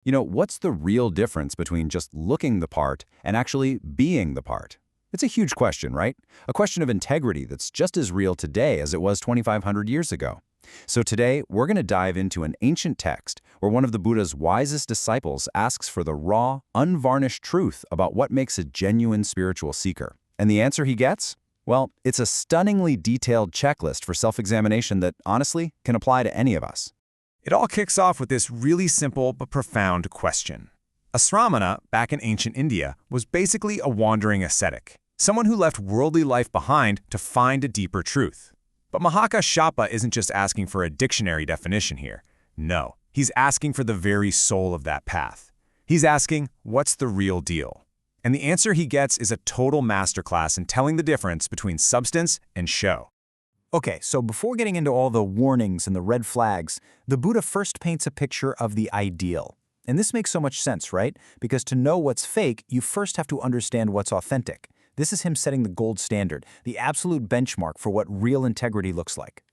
What's the real difference between just looking the part and actually being the part? It's a huge question, right? A question of integrity that's just as real today as it was 2,500 years ago. So today, we're going to dive into an ancient text where one of the Buddha's wisest disciples asks for the raw, unvarnished truth about what makes a genuine spiritual seeker. And the answer he gets? Well, it's a stunningly detailed checklist for self-examination that, honestly, can apply to any of us. It all kicks off with this really simple but profound question. A Sramana, back in ancient India, was basically a wandering ascetic, someone who left worldly life behind to find a deeper truth. But Mahakāshyapa isn't just asking for a dictionary definition here. No, he's asking for the very soul of that path. He's asking, what's the real deal? And the answer he gets is a total masterclass in telling the difference between substance and show. Okay, so before getting into all the warnings and the red flags, the Buddha first paints a picture of the ideal. And this makes so much sense, right? Because to know what's fake, you first have to understand what's authentic. This is him setting the gold standard, the absolute benchmark for what real integrity looks like.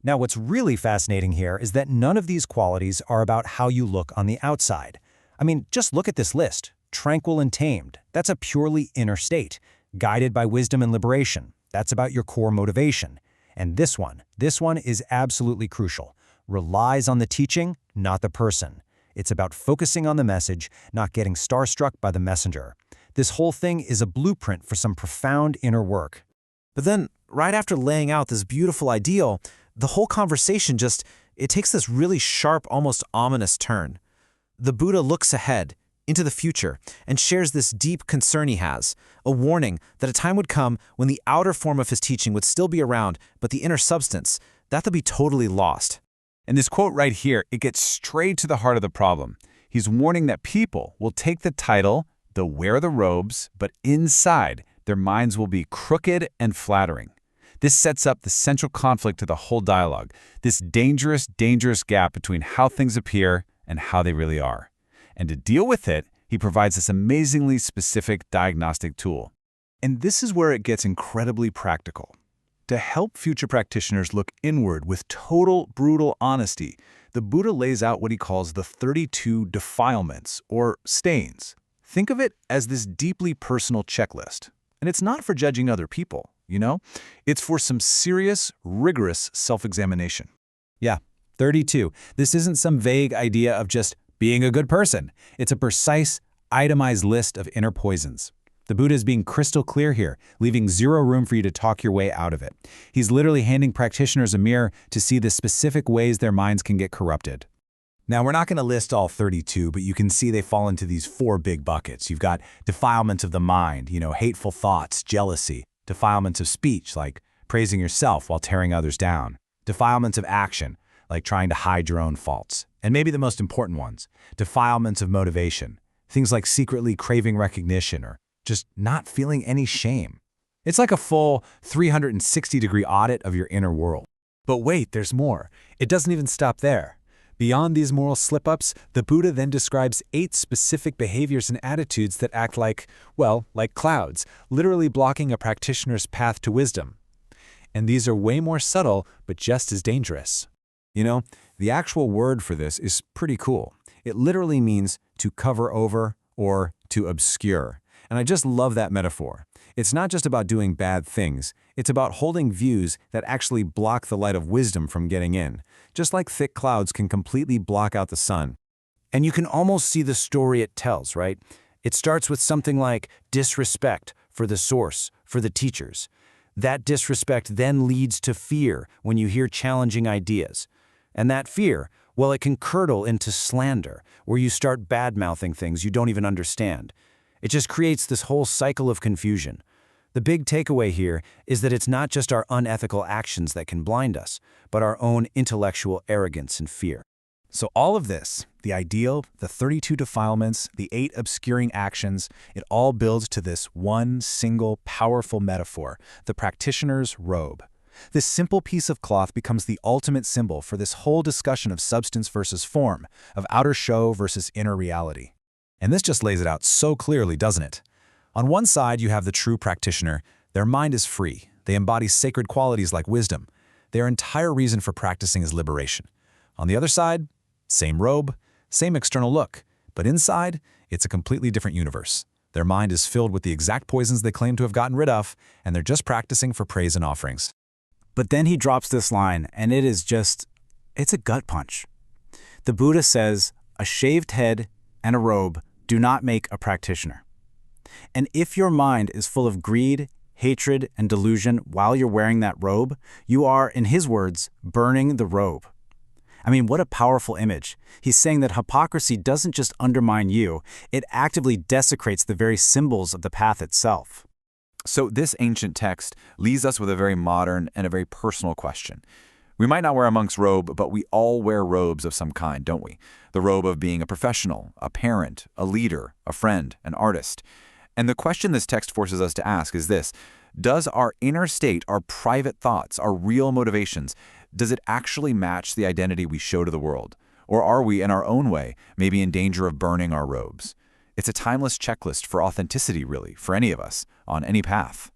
Now, what's really fascinating here is that none of these qualities are about how you look on the outside. I mean, just look at this list. Tranquil and tamed, that's a purely inner state. Guided by wisdom and liberation, that's about your core motivation. And this one is absolutely crucial. Relies on the teaching, not the person. It's about focusing on the message, not getting starstruck by the messenger. This whole thing is a blueprint for some profound inner work. But then, right after laying out this beautiful ideal, the whole conversation it takes this really sharp, almost ominous turn. The Buddha looks ahead, into the future, and shares this deep concern he has, a warning that a time would come when the outer form of his teaching would still be around, but the inner substance, that'll be totally lost. And this quote right here, it gets straight to the heart of the problem. He's warning that people will take the title, they'll wear the robes, but inside, their minds will be crooked and flattering. This sets up the central conflict to the whole dialogue, this dangerous, dangerous gap between how things appear and how they really are. And to deal with it, he provides this amazingly specific diagnostic tool. And this is where it gets incredibly practical. To help future practitioners look inward with total, brutal honesty, the Buddha lays out what he calls the 32 defilements, or stains. Think of it as this deeply personal checklist. And it's not for judging other people, It's for some serious, rigorous self-examination. Yeah, 32. This isn't some vague idea of just being a good person. It's a precise, itemized list of inner poisons. The Buddha is being crystal clear here, leaving zero room for you to talk your way out of it. He's literally handing practitioners a mirror to see the specific ways their minds can get corrupted. Now, we're not going to list all 32, but you can see they fall into these 4 big buckets. You've got defilements of the mind, hateful thoughts, jealousy. Defilements of speech, like praising yourself while tearing others down. Defilements of action, like trying to hide your own faults. And maybe the most important ones, defilements of motivation. Things like secretly craving recognition or just not feeling any shame. It's like a full 360-degree audit of your inner world. But wait, there's more. It doesn't even stop there. Beyond these moral slip-ups, the Buddha then describes 8 specific behaviors and attitudes that act like clouds, literally blocking a practitioner's path to wisdom. And these are way more subtle, but just as dangerous. The actual word for this is pretty cool. It literally means to cover over or to obscure. And I just love that metaphor. It's not just about doing bad things. It's about holding views that actually block the light of wisdom from getting in, just like thick clouds can completely block out the sun. And you can almost see the story it tells, right? It starts with something like disrespect for the source, for the teachers. That disrespect then leads to fear when you hear challenging ideas. And that fear, well, it can curdle into slander, where you start bad-mouthing things you don't even understand. It just creates this whole cycle of confusion. The big takeaway here is that it's not just our unethical actions that can blind us, but our own intellectual arrogance and fear. So all of this, the ideal, the 32 defilements, the 8 obscuring actions, it all builds to this one single powerful metaphor, the practitioner's robe. This simple piece of cloth becomes the ultimate symbol for this whole discussion of substance versus form, of outer show versus inner reality. And this just lays it out so clearly, doesn't it? On one side, you have the true practitioner. Their mind is free. They embody sacred qualities like wisdom. Their entire reason for practicing is liberation. On the other side, same robe, same external look, But inside, it's a completely different universe. Their mind is filled with the exact poisons they claim to have gotten rid of, and they're just practicing for praise and offerings. But then he drops this line, and it's a gut punch. The Buddha says, a shaved head and a robe do not make a practitioner. And if your mind is full of greed, hatred, and delusion while you're wearing that robe, you are, in his words, burning the robe. I mean, what a powerful image. He's saying that hypocrisy doesn't just undermine you, it actively desecrates the very symbols of the path itself. So this ancient text leaves us with a very modern and a very personal question. We might not wear a monk's robe, but we all wear robes of some kind, don't we? The robe of being a professional, a parent, a leader, a friend, an artist. And the question this text forces us to ask is this: does our inner state, our private thoughts, our real motivations, does it actually match the identity we show to the world? Or are we, in our own way, maybe in danger of burning our robes? It's a timeless checklist for authenticity, really, for any of us, on any path.